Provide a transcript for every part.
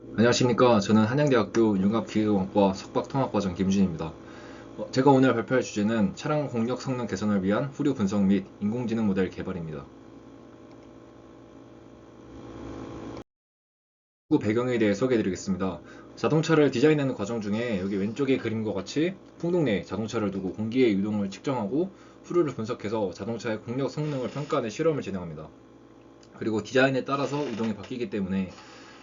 안녕하십니까. 저는 한양대학교 융합기계공학과 석박통합과정 김준입니다. 제가 오늘 발표할 주제는 차량 공력 성능 개선을 위한 후류 분석 및 인공지능 모델 개발입니다. 후 배경에 대해 소개해드리겠습니다. 자동차를 디자인하는 과정 중에 여기 왼쪽의 그림과 같이 풍동 내에 자동차를 두고 공기의 유동을 측정하고 후류를 분석해서 자동차의 공력 성능을 평가하는 실험을 진행합니다. 그리고 디자인에 따라서 유동이 바뀌기 때문에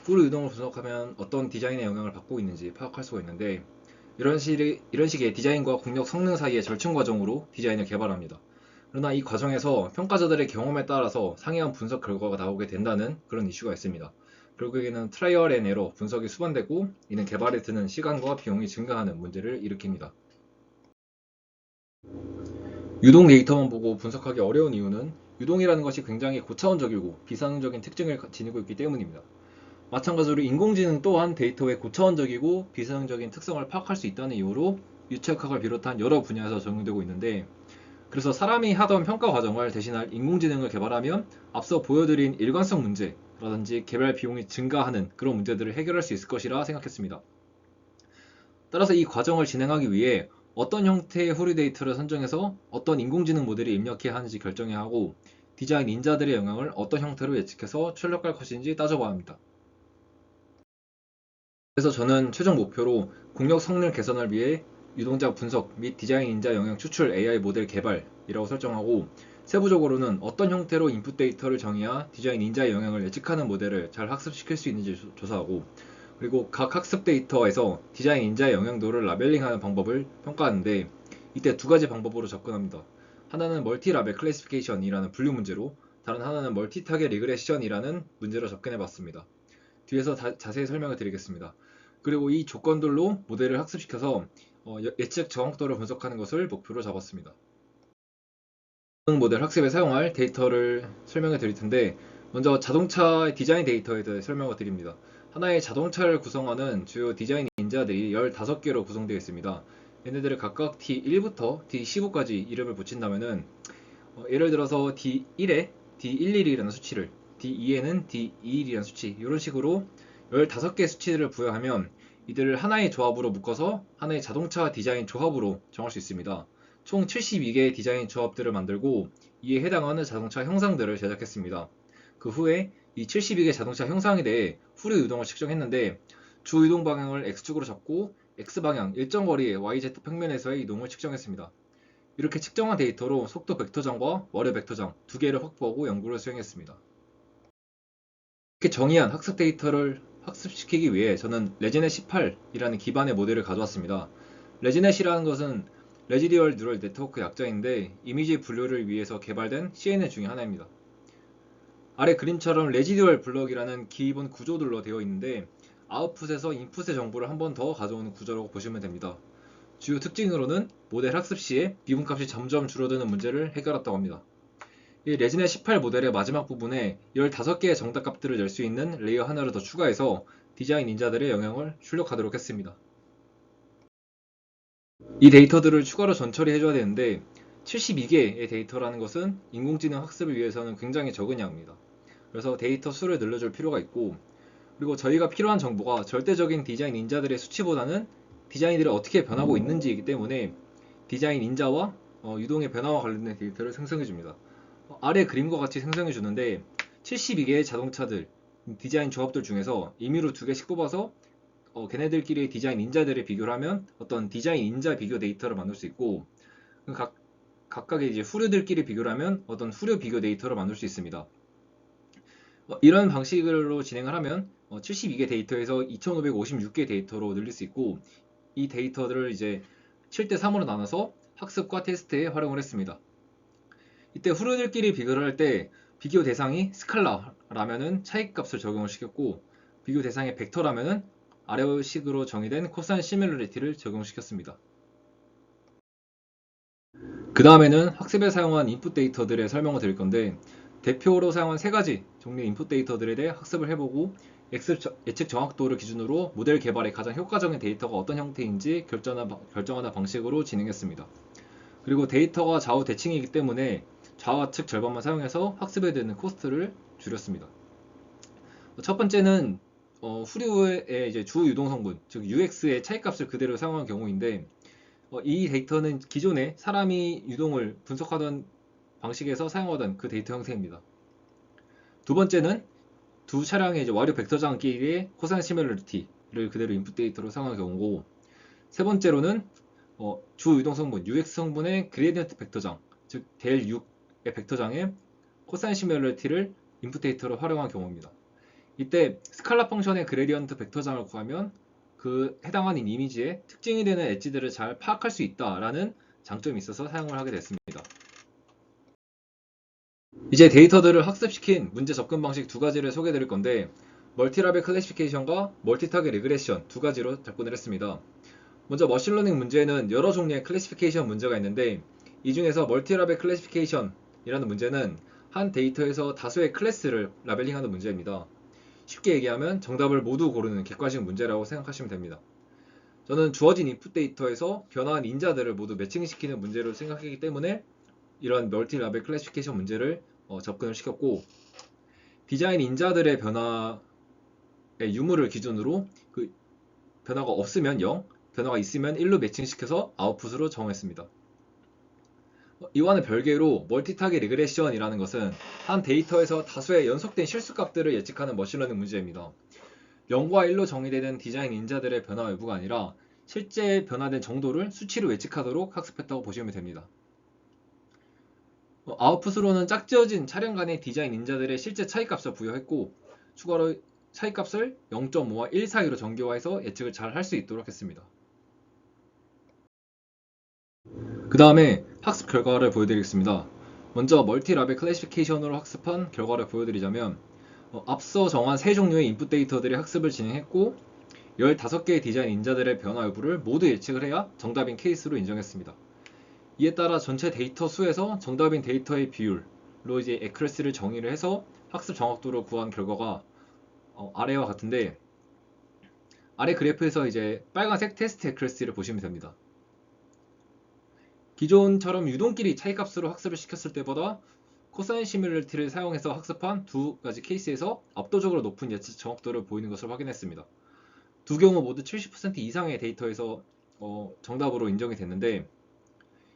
후류 유동을 분석하면 어떤 디자인에 영향을 받고 있는지 파악할 수가 있는데 이런 식의 디자인과 공력 성능 사이의 절충 과정으로 디자인을 개발합니다. 그러나 이 과정에서 평가자들의 경험에 따라서 상이한 분석 결과가 나오게 된다는 그런 이슈가 있습니다. 결국에는 트라이얼 앤 에러 분석이 수반되고 이는 개발에 드는 시간과 비용이 증가하는 문제를 일으킵니다. 유동 데이터만 보고 분석하기 어려운 이유는 유동이라는 것이 굉장히 고차원적이고 비상적인 특징을 지니고 있기 때문입니다. 마찬가지로 인공지능 또한 데이터의 고차원적이고 비상적인 특성을 파악할 수 있다는 이유로 유체학을 비롯한 여러 분야에서 적용되고 있는데, 그래서 사람이 하던 평가 과정을 대신할 인공지능을 개발하면 앞서 보여드린 일관성 문제라든지 개발 비용이 증가하는 그런 문제들을 해결할 수 있을 것이라 생각했습니다. 따라서 이 과정을 진행하기 위해 어떤 형태의 후리 데이터를 선정해서 어떤 인공지능 모델을 입력해야 하는지 결정해야 하고, 디자인 인자들의 영향을 어떤 형태로 예측해서 출력할 것인지 따져봐야 합니다. 그래서 저는 최종 목표로 공력 성능 개선을 위해 유동자 분석 및 디자인 인자 영향 추출 AI 모델 개발이라고 설정하고, 세부적으로는 어떤 형태로 인풋 데이터를 정해야 디자인 인자의 영향을 예측하는 모델을 잘 학습시킬 수 있는지 조사하고, 그리고 각 학습 데이터에서 디자인 인자의 영향도를 라벨링하는 방법을 평가하는데, 이때 두 가지 방법으로 접근합니다. 하나는 멀티 라벨 클래시피케이션이라는 분류 문제로, 다른 하나는 멀티 타겟 리그레션이라는 문제로 접근해 봤습니다. 뒤에서 자세히 설명을 드리겠습니다. 그리고 이 조건들로 모델을 학습시켜서 예측 정확도를 분석하는 것을 목표로 잡았습니다. 모델 학습에 사용할 데이터를 설명해 드릴 텐데, 먼저 자동차 디자인 데이터에 대해 설명을 드립니다. 하나의 자동차를 구성하는 주요 디자인 인자들이 15개로 구성되어 있습니다. 얘네들을 각각 D1부터 D15까지 이름을 붙인다면은, 예를 들어서 D1에 D11이라는 수치를, D2에는 D21이라는 수치, 이런 식으로 15개의 수치를 부여하면 이들을 하나의 조합으로 묶어서 하나의 자동차 디자인 조합으로 정할 수 있습니다. 총 72개의 디자인 조합들을 만들고 이에 해당하는 자동차 형상들을 제작했습니다. 그 후에 이 72개 자동차 형상에 대해 후류 유동을 측정했는데, 주 이동 방향을 X축으로 잡고 X방향 일정 거리의 YZ 평면에서의 이동을 측정했습니다. 이렇게 측정한 데이터로 속도 벡터장과 월요 벡터장 두 개를 확보하고 연구를 수행했습니다. 이렇게 정의한 학습 데이터를 학습시키기 위해 저는 레지넷 18이라는 기반의 모델을 가져왔습니다. 레지넷이라는 것은 레지디얼 뉴럴 네트워크 약자인데, 이미지 분류를 위해서 개발된 CNN 중의 하나입니다. 아래 그림처럼 레지디얼 블럭이라는 기본 구조들로 되어 있는데, 아웃풋에서 인풋의 정보를 한 번 더 가져오는 구조라고 보시면 됩니다. 주요 특징으로는 모델 학습 시에 미분값이 점점 줄어드는 문제를 해결했다고 합니다. 이 레지넷 18 모델의 마지막 부분에 15개의 정답값들을 낼 수 있는 레이어 하나를 더 추가해서 디자인 인자들의 영향을 출력하도록 했습니다. 이 데이터들을 추가로 전처리 해줘야 되는데, 72개의 데이터라는 것은 인공지능 학습을 위해서는 굉장히 적은 양입니다. 그래서 데이터 수를 늘려줄 필요가 있고, 그리고 저희가 필요한 정보가 절대적인 디자인 인자들의 수치보다는 디자인들이 어떻게 변하고 있는지이기 때문에 디자인 인자와 유동의 변화와 관련된 데이터를 생성해줍니다. 아래 그림과 같이 생성해주는데, 72개의 자동차들, 디자인 조합들 중에서 임의로 2개씩 뽑아서 걔네들끼리의 디자인 인자들을 비교를 하면 어떤 디자인 인자 비교 데이터를 만들 수 있고, 각각의 이제 후류들끼리 비교를 하면 어떤 후류 비교 데이터를 만들 수 있습니다. 이런 방식으로 진행을 하면 72개 데이터에서 2556개 데이터로 늘릴 수 있고, 이 데이터들을 이제 7대3으로 나눠서 학습과 테스트에 활용을 했습니다. 이때 후르들끼리 비교를 할 때 비교 대상이 스칼라라면은 차이값을 적용을 시켰고, 비교 대상이 벡터라면은 아래식으로 정의된 코사인 시뮬러리티를 적용시켰습니다. 그 다음에는 학습에 사용한 인풋 데이터들의 설명을 드릴 건데, 대표로 사용한 3가지 종류의 인풋 데이터들에 대해 학습을 해보고 예측 정확도를 기준으로 모델 개발에 가장 효과적인 데이터가 어떤 형태인지 결정하는 방식으로 진행했습니다. 그리고 데이터가 좌우 대칭이기 때문에 좌측 절반만 사용해서 학습에 드는 코스트를 줄였습니다. 첫 번째는 후류의 이제 주 유동 성분, 즉 UX의 차이값을 그대로 사용한 경우인데, 이 데이터는 기존에 사람이 유동을 분석하던 방식에서 사용하던 그 데이터 형태입니다. 두 번째는 두 차량의 이제 와류 벡터장끼리의 코사인 시뮬러리티를 그대로 인풋 데이터로 사용한 경우고, 세 번째로는 주 유동 성분, UX 성분의 그레디언트 벡터장, 즉 델 6의 벡터장의 코사인 시뮬러리티를 인풋 데이터로 활용한 경우입니다. 이때 스칼라 펑션의 그레디언트 벡터장을 구하면 그 해당하는 이미지에 특징이 되는 엣지들을 잘 파악할 수 있다라는 장점이 있어서 사용을 하게 됐습니다. 이제 데이터들을 학습시킨 문제 접근 방식 두 가지를 소개해 드릴 건데, 멀티라벨 클래시피케이션과 멀티타겟 리그레션 두 가지로 접근을 했습니다. 먼저 머신러닝 문제에는 여러 종류의 클래시피케이션 문제가 있는데, 이 중에서 멀티라벨 클래시피케이션이라는 문제는 한 데이터에서 다수의 클래스를 라벨링하는 문제입니다. 쉽게 얘기하면 정답을 모두 고르는 객관식 문제라고 생각하시면 됩니다. 저는 주어진 인풋 데이터에서 변화한 인자들을 모두 매칭시키는 문제로 생각하기 때문에 이런 멀티라벨 클래시피케이션 문제를 접근을 시켰고, 디자인 인자들의 변화의 유무를 기준으로 그 변화가 없으면 0, 변화가 있으면 1로 매칭시켜서 아웃풋으로 정했습니다. 이와는 별개로 멀티타겟 리그레션이라는 것은 한 데이터에서 다수의 연속된 실수값들을 예측하는 머신러닝 문제입니다. 0과 1로 정의되는 디자인 인자들의 변화 여부가 아니라 실제 변화된 정도를 수치로 예측하도록 학습했다고 보시면 됩니다. 아웃풋으로는 짝지어진 차량 간의 디자인 인자들의 실제 차이값을 부여했고, 추가로 차이값을 0.5와 1 사이로 정교화해서 예측을 잘 할 수 있도록 했습니다. 그 다음에 학습 결과를 보여드리겠습니다. 먼저 멀티라벨 클래시피케이션으로 학습한 결과를 보여드리자면, 앞서 정한 세 종류의 인풋 데이터들의 학습을 진행했고 15개의 디자인 인자들의 변화 여부를 모두 예측을 해야 정답인 케이스로 인정했습니다. 이에 따라 전체 데이터 수에서 정답인 데이터의 비율로 이제 에크레시를 정의를 해서 학습 정확도를 구한 결과가 아래와 같은데, 아래 그래프에서 이제 빨간색 테스트 에크레시를 보시면 됩니다. 기존처럼 유동끼리 차이값으로 학습을 시켰을 때보다 코사인 시뮬러리티를 사용해서 학습한 두 가지 케이스에서 압도적으로 높은 예측 정확도를 보이는 것을 확인했습니다. 두 경우 모두 70% 이상의 데이터에서 정답으로 인정이 됐는데,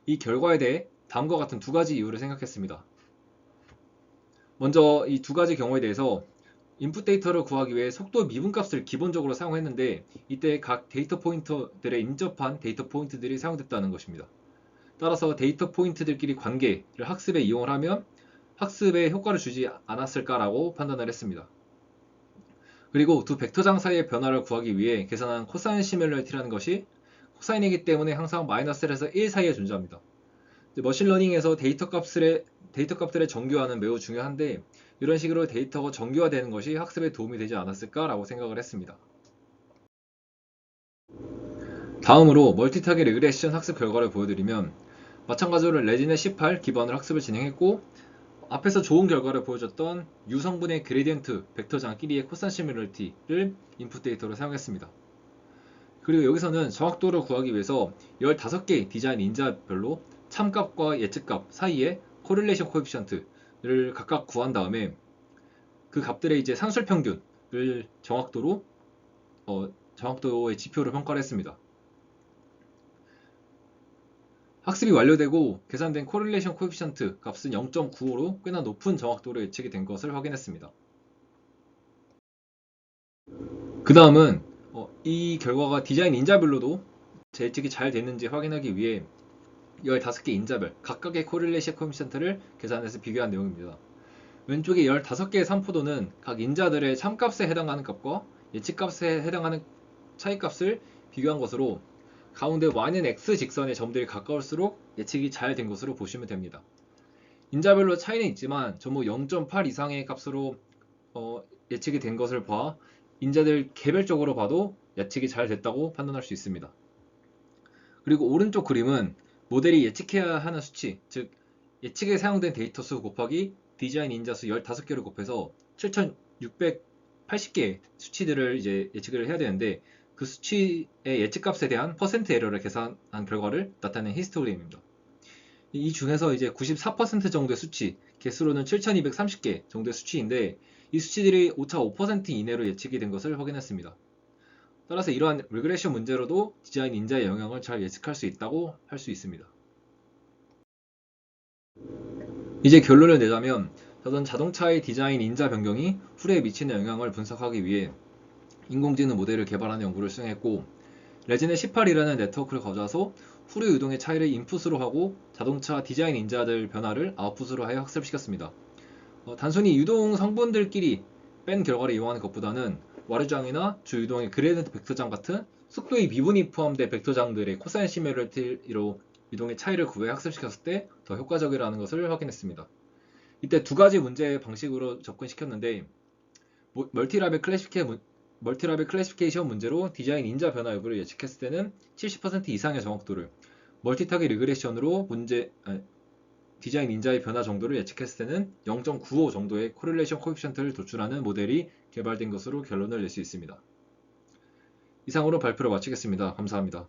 이 결과에 대해 다음과 같은 두 가지 이유를 생각했습니다. 먼저 이 두 가지 경우에 대해서 인풋 데이터를 구하기 위해 속도 미분값을 기본적으로 사용했는데, 이때 각 데이터 포인트들에 인접한 데이터 포인트들이 사용됐다는 것입니다. 따라서 데이터 포인트들끼리 관계를 학습에 이용을 하면 학습에 효과를 주지 않았을까라고 판단을 했습니다. 그리고 두 벡터장 사이의 변화를 구하기 위해 계산한 코사인 시뮬러리티라는 것이 코사인이기 때문에 항상 -1에서 1 사이에 존재합니다. 머신러닝에서 데이터 값들의 정교화는 매우 중요한데, 이런 식으로 데이터가 정교화되는 것이 학습에 도움이 되지 않았을까라고 생각을 했습니다. 다음으로 멀티타겟 리그레션 학습 결과를 보여드리면, 마찬가지로 레지넷 18 기반으로 학습을 진행했고, 앞에서 좋은 결과를 보여줬던 U 성분의 그레디언트 벡터장끼리의 코사인 시뮬러리티를 인풋 데이터로 사용했습니다. 그리고 여기서는 정확도를 구하기 위해서 15개의 디자인 인자별로 참값과 예측값 사이의 코릴레이션 코에피션트를 각각 구한 다음에 그 값들의 이제 산술 평균을 정확도의 지표로 평가를 했습니다. 학습이 완료되고 계산된 코릴레이션 코에피션트 값은 0.95로 꽤나 높은 정확도로 예측이 된 것을 확인했습니다. 그 다음은 이 결과가 디자인 인자별로도 예측이 잘 됐는지 확인하기 위해 15개 인자별 각각의 코릴레이션 코에피션트를 계산해서 비교한 내용입니다. 왼쪽의 15개의 산포도는 각 인자들의 참값에 해당하는 값과 예측값에 해당하는 차이값을 비교한 것으로, 가운데 y는 x 직선의 점들이 가까울수록 예측이 잘 된 것으로 보시면 됩니다. 인자별로 차이는 있지만 전부 0.8 이상의 값으로 예측이 된 것을 봐 인자들 개별적으로 봐도 예측이 잘 됐다고 판단할 수 있습니다. 그리고 오른쪽 그림은 모델이 예측해야 하는 수치, 즉 예측에 사용된 데이터 수 곱하기 디자인 인자 수 15개를 곱해서 7680개의 수치들을 이제 예측을 해야 되는데, 그 수치의 예측값에 대한 퍼센트 에러를 계산한 결과를 나타낸 히스토그램입니다. 이 중에서 이제 94% 정도의 수치, 개수로는 7230개 정도의 수치인데, 이 수치들이 오차 5% 이내로 예측이 된 것을 확인했습니다. 따라서 이러한 리그레션 문제로도 디자인 인자의 영향을 잘 예측할 수 있다고 할 수 있습니다. 이제 결론을 내자면 자동차의 디자인 인자 변경이 훌에 미치는 영향을 분석하기 위해 인공지능 모델을 개발하는 연구를 수행했고, 레진의 18이라는 네트워크를 가져와서 후류 유동의 차이를 인풋으로 하고 자동차 디자인 인자들 변화를 아웃풋으로 하여 학습시켰습니다. 단순히 유동 성분들끼리 뺀 결과를 이용하는 것보다는 와류장이나 주 유동의 그레디언트 벡터장 같은 속도의 미분이 포함된 벡터장들의 코사인 시뮬러티로 유동의 차이를 구해 학습시켰을 때 더 효과적이라는 것을 확인했습니다. 이때 두 가지 문제 방식으로 접근시켰는데, 멀티라벨 클래시피케이션 문제로 디자인 인자 변화 여부를 예측했을 때는 70% 이상의 정확도를, 멀티타겟 리그레션으로 디자인 인자의 변화 정도를 예측했을 때는 0.95 정도의 코릴레이션 코에피션트를 도출하는 모델이 개발된 것으로 결론을 낼 수 있습니다. 이상으로 발표를 마치겠습니다. 감사합니다.